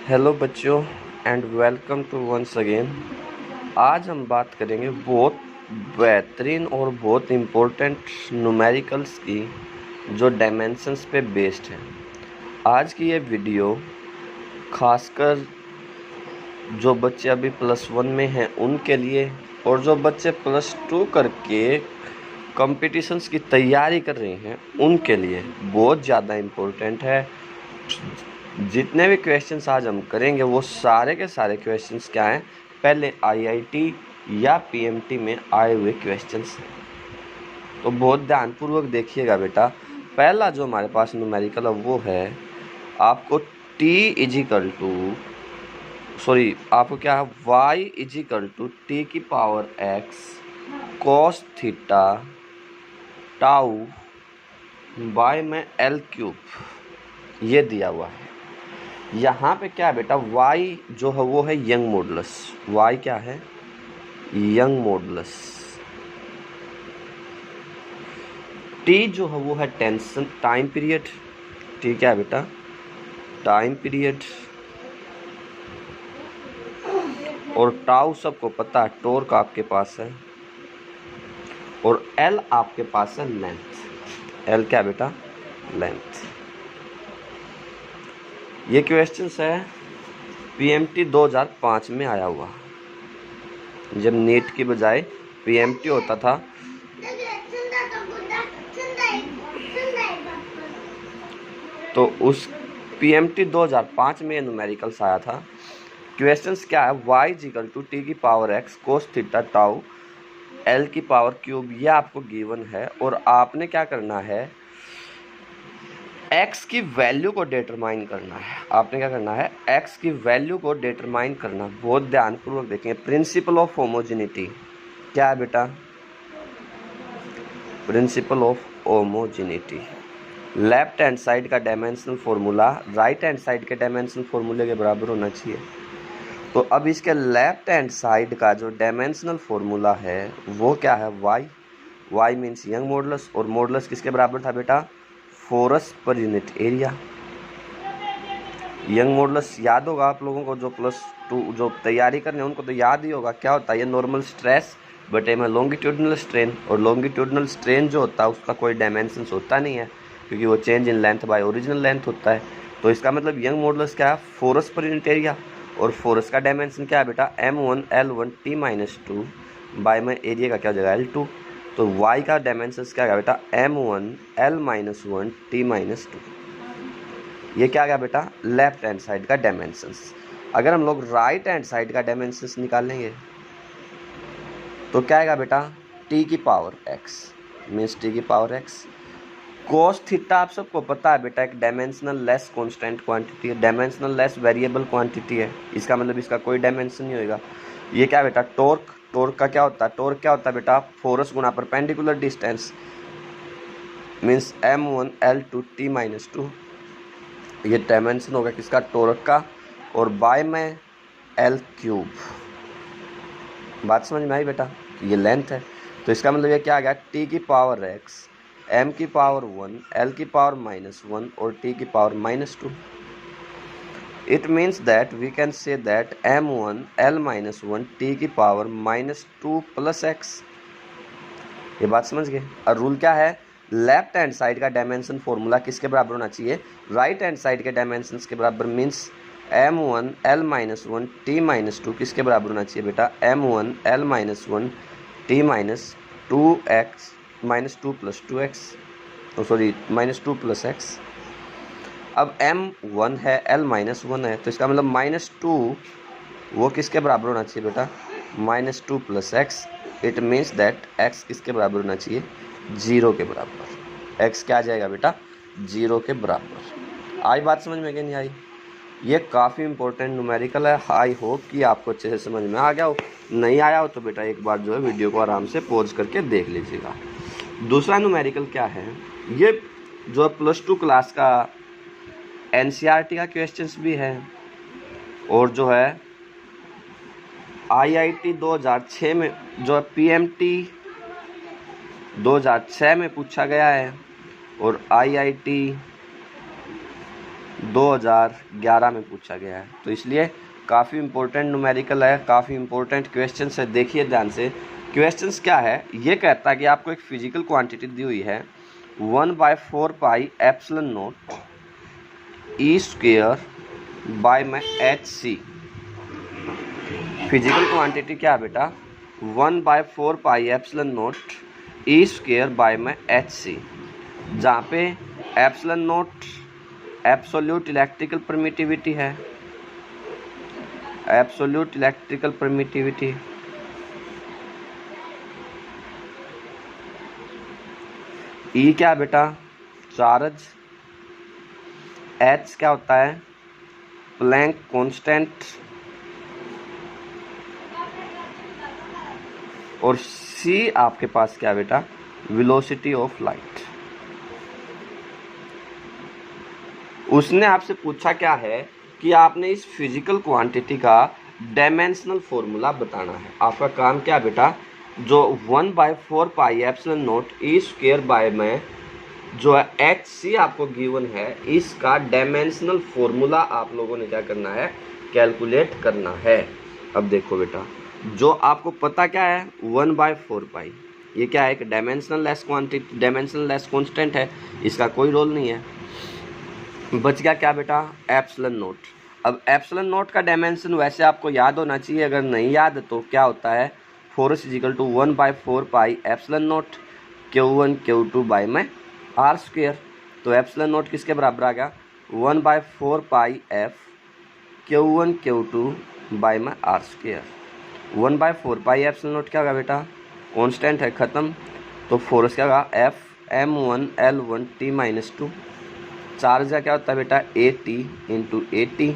Hello बच्चों and welcome to once again. आज हम बात करेंगे बहुत बेहतरीन और बहुत इम्पोर्टेंट न्यूमेरिकल्स की जो डायमेंशंस पे बेस्ड है। आज की ये वीडियो खासकर जो बच्चे अभी +1 में हैं उनके लिए और जो बच्चे +2 करके कॉम्पिटिशन्स की तैयारी कर रहे हैं उनके लिए बहुत ज़्यादा इम्पोर्टेंट है। जितने भी क्वेश्चंस आज हम करेंगे वो सारे के सारे क्वेश्चंस क्या हैं, पहले आईआईटी या पीएमटी में आए हुए क्वेश्चंस हैं। तो बहुत ध्यानपूर्वक देखिएगा बेटा। पहला जो हमारे पास न्यूमेरिकल है वो है आपको आपको क्या है y=t⁻x cos theta tau bye में l³ ये दिया हुआ है। यहाँ पे क्या है बेटा, y जो है वो है यंग मॉडुलस। y क्या है? Young modulus. t जो है वो है टेंशन टाइम पीरियड। t क्या है बेटा? Time period. और टाउ सबको पता है, टॉर्क आपके पास है। और l आपके पास है लेंथ। l क्या बेटा? लेंथ। ये क्वेश्चन है पीएमटी 2005 में आया हुआ, जब नीट की बजाय पीएमटी होता था। तो उस पीएमटी 2005 में न्यूमेरिकल्स आया था। क्वेश्चंस क्या है, y=t⁻x cos theta tau l⁵ ये आपको गिवन है और आपने क्या करना है, x की वैल्यू को डिटरमाइन करना है। आपने क्या करना है, x की वैल्यू को डिटरमाइन करना। बहुत ध्यानपूर्वक देखेंगे। प्रिंसिपल ऑफ होमोजेनिटी क्या है बेटा? Principle of homogeneity. Left hand side का dimensional formula right hand side के डायमेंशनल फॉर्मूले के बराबर होना चाहिए। तो अब इसके लेफ्ट हैंड साइड का जो डायमेंशनल फॉर्मूला है वो क्या है, y मीन्स यंग मॉडुलस। और मॉडुलस किसके बराबर था बेटा? Force per unit area. Young modulus याद होगा आप लोगों को, जो +2 जो तैयारी करने उनको तो याद ही होगा। क्या होता है ये? नॉर्मल स्ट्रेस बटे में लॉन्गिट्यूडनल स्ट्रेन। और लॉन्गिट्यूडनल स्ट्रेन जो होता है उसका कोई डायमेंशंस होता नहीं है, क्योंकि वो change in length bye original length होता है। तो इसका मतलब यंग मॉडुलस क्या है? Force per unit area. और फोर्स का डायमेंशन क्या है बेटा? m1 l1 t-2 बाय में एरिया का क्या हो जाएगा? l2। तो y का डायमेंशंस क्या है बेटा? m1 l-1 t-2। ये क्या गया बेटा? लेफ्ट हैंड साइड का डायमेंशंस। अगर हम लोग राइट हैंड साइड का डायमेंशंस निकालेंगे तो क्या आएगा बेटा? t⁻x means t⁻x cos theta आप सबको पता है बेटा, एक डायमेंशनल लेस कांस्टेंट क्वांटिटी है, डायमेंशनल लेस वेरिएबल क्वांटिटी है। इसका मतलब इसका कोई डायमेंशन नहीं होगा। ये क्या बेटा? टॉर्क का क्या होता है? टॉर्क क्या होता है बेटा? फोर्स गुना perpendicular distance means m1 l2 t-2। ये डायमेंशन होगा किसका? टॉर्क का। और बाय में l³। बात समझ में आई बेटा? ये लेंथ है। तो इसका मतलब ये क्या आ गया? t⁻x m⁻1 l⁻−1 और t⁻−2। It means that we can say that m1 l-1 t⁻−2 + x। ये बात समझ गए? और रूल क्या है? लेफ्ट हैंड साइड का डायमेंशन फॉर्मूला किसके बराबर होना चाहिए? राइट हैंड साइड के डायमेंशंस के बराबर। मीन्स m1 l-1 t-2 किसके बराबर होना चाहिए बेटा? m1 l-1 t-2x -2 + 2x -2 + x। अब m1 है, l-1 है, तो इसका मतलब -2 वो किसके बराबर होना चाहिए बेटा? -2 + x। It means that x किसके बराबर होना चाहिए? 0 के बराबर। x क्या आ जाएगा बेटा? 0 के बराबर। आई बात समझ में? क्या नहीं आई? ये काफ़ी इंपॉर्टेंट न्यूमेरिकल है। आई होप कि आपको अच्छे से समझ में आ गया हो। नहीं आया हो तो बेटा एक बार जो है वीडियो को आराम से पॉज करके देख लीजिएगा। दूसरा न्यूमेरिकल क्या है, ये जो +2 क्लास का एनसीईआरटी का क्वेश्चंस भी है और जो है आईआईटी 2006 में जो पीएमटी 2006 में पूछा गया है और आईआईटी 2011 में पूछा गया है। तो इसलिए काफ़ी इम्पोर्टेंट न्यूमेरिकल है, काफ़ी इम्पोर्टेंट क्वेश्चन है। देखिए ध्यान से, क्वेश्चंस क्या है, ये कहता है कि आपको एक फिजिकल क्वांटिटी दी हुई है 1/4 pi epsilon not E square by में एच सी। फिजिकल क्वांटिटी क्या है बेटा, 1/4 pi epsilon not E square by में एच सी, जहाँ पे epsilon not absolute electrical permittivity है, एब्सोल्यूट इलेक्ट्रिकल परमिटिविटी, ई क्या है बेटा, चार्ज, एच क्या होता है, प्लैंक कांस्टेंट, और सी आपके पास क्या है बेटा, वेलोसिटी ऑफ लाइट। उसने आपसे पूछा क्या है कि आपने इस फिजिकल क्वांटिटी का डायमेंशनल फॉर्मूला बताना है। आपका काम क्या बेटा, जो 1/4 pi epsilon not E square by में जो है एच सी आपको गिवन है, इसका डायमेंशनल फॉर्मूला आप लोगों ने क्या करना है, कैलकुलेट करना है। अब देखो बेटा, जो आपको पता क्या है 1/4 पाई, ये क्या है, एक dimensional less quantity, dimensional less constant है, इसका कोई रोल नहीं है। बच गया क्या बेटा, एप्सिलॉन नॉट। अब एप्सिलॉन नॉट का डायमेंशन वैसे आपको याद होना चाहिए, अगर नहीं याद तो क्या होता है, force is equal to 1/4 pi epsilon not Q1 Q2 by में आर स्क्वायर। तो एप्सिलॉन नॉट किसके बराबर आ गया, 1/4 pi F Q1 Q2 by में R square. 1/4 pi epsilon not क्या होगा बेटा, कांस्टेंट है, खत्म। तो फोर्स क्या होगा, F M1 L1 T-2, charge का क्या होता है बेटा, AT इंटू AT,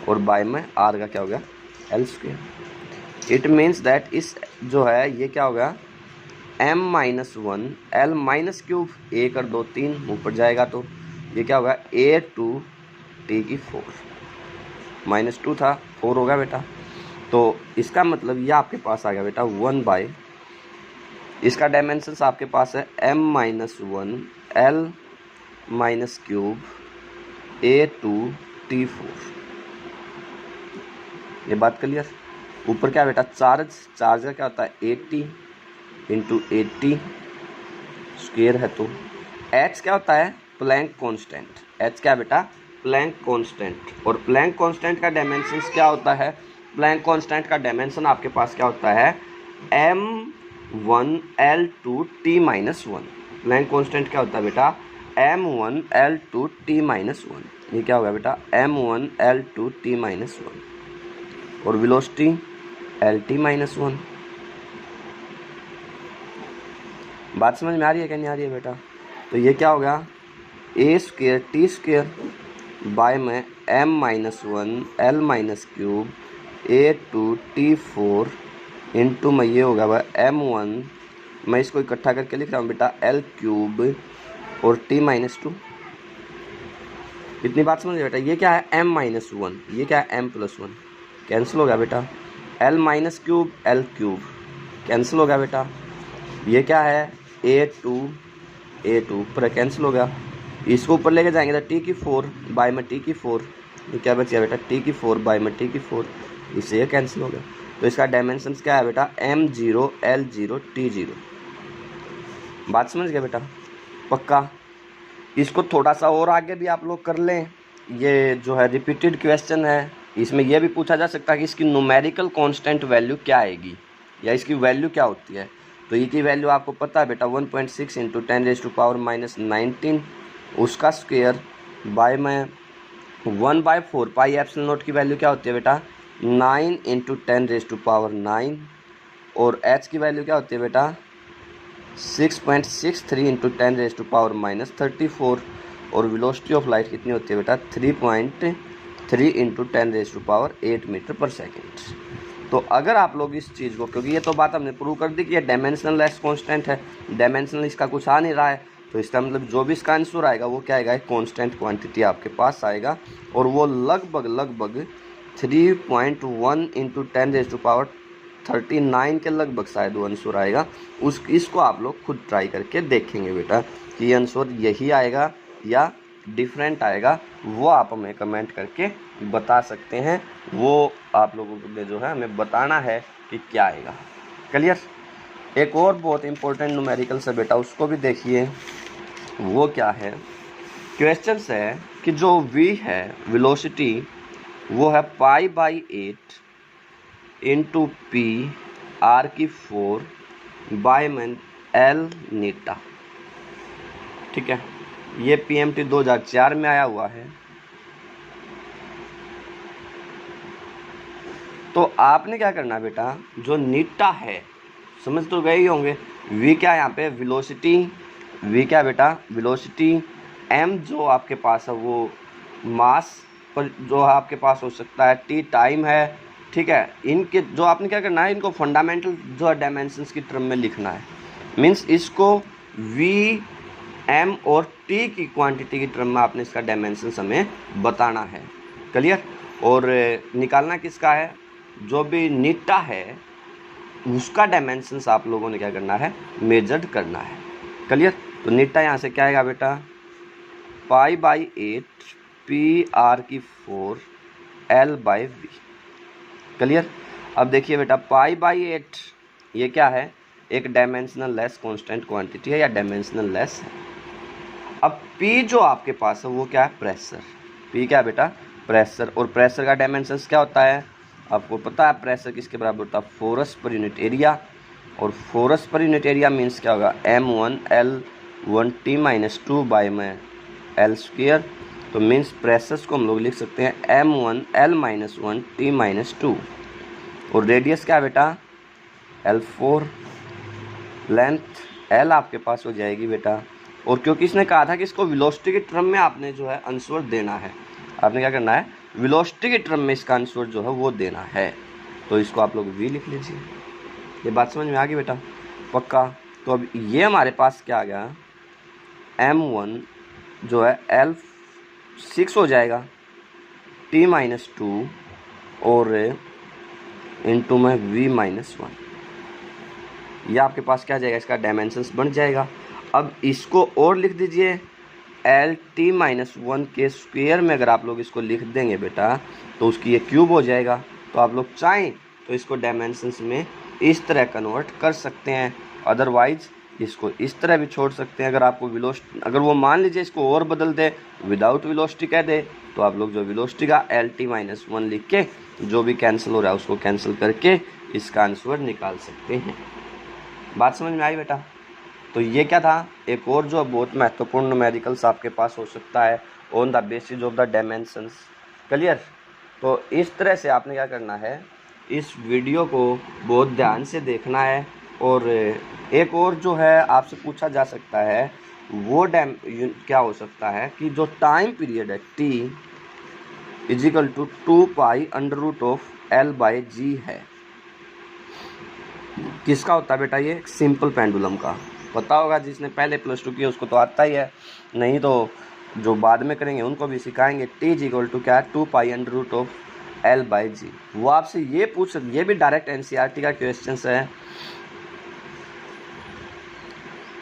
और बाय में आर का क्या हो गया, L square. It means that इस जो है ये क्या होगा, M-1 L माइनस क्यूब, ए कर 2 3 ऊपर जाएगा, तो ये क्या होगा, A2 T⁴, -2 था 4 होगा बेटा। तो इसका मतलब ये आपके पास आ गया बेटा 1/, इसका डायमेंशंस आपके पास है M-1 L minus cube A2 T⁴। ये बात क्लियर। ऊपर क्या बेटा, चार्ज का क्या होता है, AT इंटू AT स्क्वायर है, तो H क्या होता है, प्लैंक कांस्टेंट। H क्या बेटा, प्लैंक कांस्टेंट। और प्लैंक कांस्टेंट का डायमेंशंस क्या होता है, प्लैंक कांस्टेंट का डायमेंशन आपके पास क्या होता है, M1 L2 T-1। Planck constant क्या होता है बेटा, M1 L2 T-1। ये क्या होगा बेटा, M1 L2 T-1, और वेलोसिटी LT-1। बात समझ में आ रही है क्या, नहीं आ रही है बेटा। तो ये क्या होगा, A² T² बाय में M-1 L minus cube A2 T⁴ into में ये होगा वह M1, मैं इसको इकट्ठा करके लिख रहा हूँ बेटा, L³ और T-2। इतनी बात समझ बेटा। ये क्या है, M-1, ये क्या है, M+1, कैंसिल हो गया बेटा। L-³ L³ कैंसिल हो गया बेटा। ये क्या है, A2 ऊपर कैंसिल हो गया। इसको ऊपर लेके जाएंगे तो T⁴ बाय में T⁴, ये क्या बच गया बेटा, T⁴ बाय में T⁴, इससे ये कैंसिल हो गया। तो इसका डायमेंशंस क्या है बेटा, M0 L0 T0। बात समझ गया बेटा, पक्का। इसको थोड़ा सा और आगे भी आप लोग कर लें, ये जो है रिपीटेड क्वेश्चन है, इसमें यह भी पूछा जा सकता है कि इसकी न्यूमेरिकल कांस्टेंट वैल्यू क्या आएगी, या इसकी वैल्यू क्या होती है। तो ये की वैल्यू आपको पता है बेटा, 1.6 इंटू 10⁻⁻⁹ उसका स्क्वायर बाय में 1/4 पाई एप्सिलॉन नॉट की वैल्यू क्या होती है बेटा, 9 इंटू 10⁻⁹, और h की वैल्यू क्या होती है बेटा, 6.63 इंटू 10⁻⁻34, और वेलोसिटी ऑफ लाइट कितनी होती है बेटा, 3.3 इंटू 10⁸ मीटर पर सेकेंड। तो अगर आप लोग इस चीज़ को, क्योंकि ये तो बात हमने प्रूव कर दी कि ये डायमेंशनल लेस कांस्टेंट है, डायमेंशनल इसका कुछ आ नहीं रहा है, तो इसका मतलब जो भी इसका आंसर आएगा वो क्या आएगा, एक कांस्टेंट क्वांटिटी आपके पास आएगा, और वो लगभग 3.1 इंटू 10⁻39 के लगभग शायद वो आंसर आएगा। इसको आप लोग खुद ट्राई करके देखेंगे बेटा कि ये आंसर यही आएगा या डिफरेंट आएगा वो आप हमें कमेंट करके बता सकते हैं। वो आप लोगों को जो है हमें बताना है कि क्या आएगा। क्लियर। एक और बहुत इंपॉर्टेंट न्यूमेरिकल है बेटा, उसको भी देखिए। वो क्या है, क्वेश्चन है कि जो v है वेलोसिटी वो है π/8 इंटू पी r की 4 बाय में l नीटा। ठीक है, ये PMT 2004 में आया हुआ है। तो आपने क्या करना है बेटा, जो नीटा है समझ तो गए ही होंगे। v क्या है यहाँ पे, वेलोसिटी। v क्या बेटा, वेलोसिटी। m जो आपके पास है वो मास पर जो आपके पास हो सकता है, t टाइम है। ठीक है, इनके जो आपने क्या करना है, इनको फंडामेंटल जो है डायमेंशंस की टर्म में लिखना है। मीन्स इसको v m और t की क्वांटिटी की टर्म में आपने इसका डायमेंशंस हमें बताना है। क्लियर। और निकालना किसका है, जो भी नीटा है उसका डायमेंशंस आप लोगों ने क्या करना है, मेजर्ड करना है। क्लियर। तो नीटा यहाँ से क्या आएगा बेटा, π/8 PR की 4 L/V। क्लियर। अब देखिए बेटा, π/8 ये क्या है, एक डायमेंशनल लेस कांस्टेंट क्वांटिटी है या डायमेंशनल लेस है। अब P जो आपके पास है वो क्या है, प्रेशर। P क्या है बेटा, प्रेशर। और प्रेशर का डायमेंशंस क्या होता है, आपको पता है प्रेशर किसके बराबर होता है, फोर्स पर यूनिट एरिया। और force per unit area means क्या होगा, m1L1T-2 बाय में L²। तो मीन्स प्रेशर्स को हम लोग लिख सकते हैं m1L-1T-2। और रेडियस क्या है बेटा, L4। लेंथ L आपके पास हो जाएगी बेटा। और क्योंकि इसने कहा था कि इसको वेलोसिटी के टर्म में आपने जो है आंसर देना है, आपने क्या करना है, वेलोसिटी के टर्म में इसका आंसर जो है वो देना है। तो इसको आप लोग v लिख लीजिए। ये बात समझ में आ गई बेटा, पक्का। तो अब ये हमारे पास क्या आ गया, m1 जो है L6 हो जाएगा, T-2 और इंटू में v-1। ये आपके पास क्या जाएगा, इसका डायमेंशंस बन जाएगा। अब इसको और लिख दीजिए, L-T-1 के स्क्वायर में अगर आप लोग इसको लिख देंगे बेटा तो उसकी ये क्यूब हो जाएगा। तो आप लोग चाहें तो इसको डायमेंशंस में इस तरह कन्वर्ट कर सकते हैं, अदरवाइज इसको इस तरह भी छोड़ सकते हैं। अगर आपको वेलोसिटी, अगर वो मान लीजिए इसको और बदल दे, विदाउट वेलोसिटी कह दे, तो आप लोग जो वेलोसिटी का L-T-1 लिख के जो भी कैंसिल हो रहा है उसको कैंसिल करके इसका आंसर निकाल सकते हैं। बात समझ में आई बेटा। तो ये क्या था, एक और जो बहुत महत्वपूर्ण न्यूमेरिकल्स आपके पास हो सकता है on the basis of the dimensions. Clear. तो इस तरह से आपने क्या करना है, इस वीडियो को बहुत ध्यान से देखना है। और एक और जो है आपसे पूछा जा सकता है वो क्या हो सकता है कि जो टाइम पीरियड है t = 2π√L/g है, किसका होता है बेटा, ये सिंपल पेंडुलम का। पता होगा, जिसने पहले +2 किया उसको तो आता ही है, नहीं तो जो बाद में करेंगे उनको भी सिखाएंगे। t = क्या है, 2π√L/g। वो आपसे ये पूछ, ये भी डायरेक्ट NCERT का क्वेश्चन है।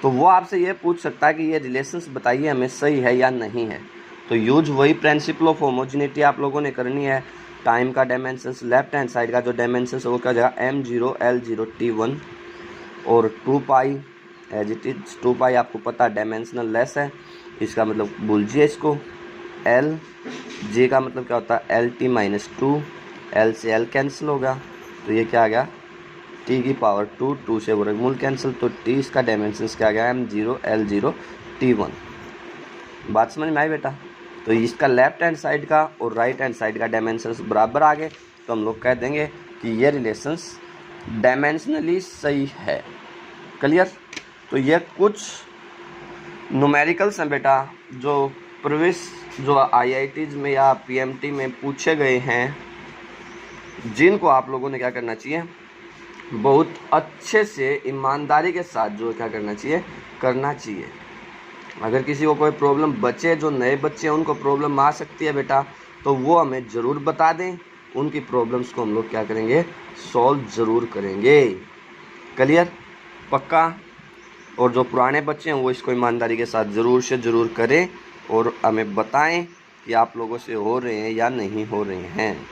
तो वो आपसे ये पूछ सकता है कि ये रिलेशंस बताइए हमें सही है या नहीं है। तो यूज वही प्रिंसिपल ऑफ होमोजेनिटी आप लोगों ने करनी है। टाइम का डायमेंशंस, लेफ्ट हैंड साइड का जो डायमेंशंस है वो क्या हो जाएगा, m0L0T1 और 2π एज इट इज। 2π आपको पता डायमेंशनल लेस है, इसका मतलब भूलिए इसको। L J का मतलब क्या होता है, L-T-2, L से L कैंसिल होगा, तो ये क्या आ गया, T⁻², 2 से वर्गमूल कैंसिल, तो T इसका डायमेंशंस क्या आ गया, m0L0T1। बात समझ में आई बेटा। तो इसका लेफ्ट हैंड साइड का और राइट हैंड साइड का डायमेंशंस बराबर आ गए, तो हम लोग कह देंगे कि ये रिलेशंस डायमेंशनली सही है। क्लियर। तो ये कुछ न्यूमेरिकल्स हैं बेटा जो प्रीवियस जो IITs में या PMT में पूछे गए हैं, जिनको आप लोगों ने क्या करना चाहिए, बहुत अच्छे से ईमानदारी के साथ जो क्या करना चाहिए, करना चाहिए। अगर किसी को कोई प्रॉब्लम बचे, जो नए बच्चे हैं उनको प्रॉब्लम आ सकती है बेटा, तो वो हमें ज़रूर बता दें, उनकी प्रॉब्लम्स को हम लोग क्या करेंगे, सॉल्व ज़रूर करेंगे। क्लियर, पक्का। और जो पुराने बच्चे हैं वो इसको ईमानदारी के साथ ज़रूर से ज़रूर करें और हमें बताएं कि आप लोगों से हो रहे हैं या नहीं हो रहे हैं।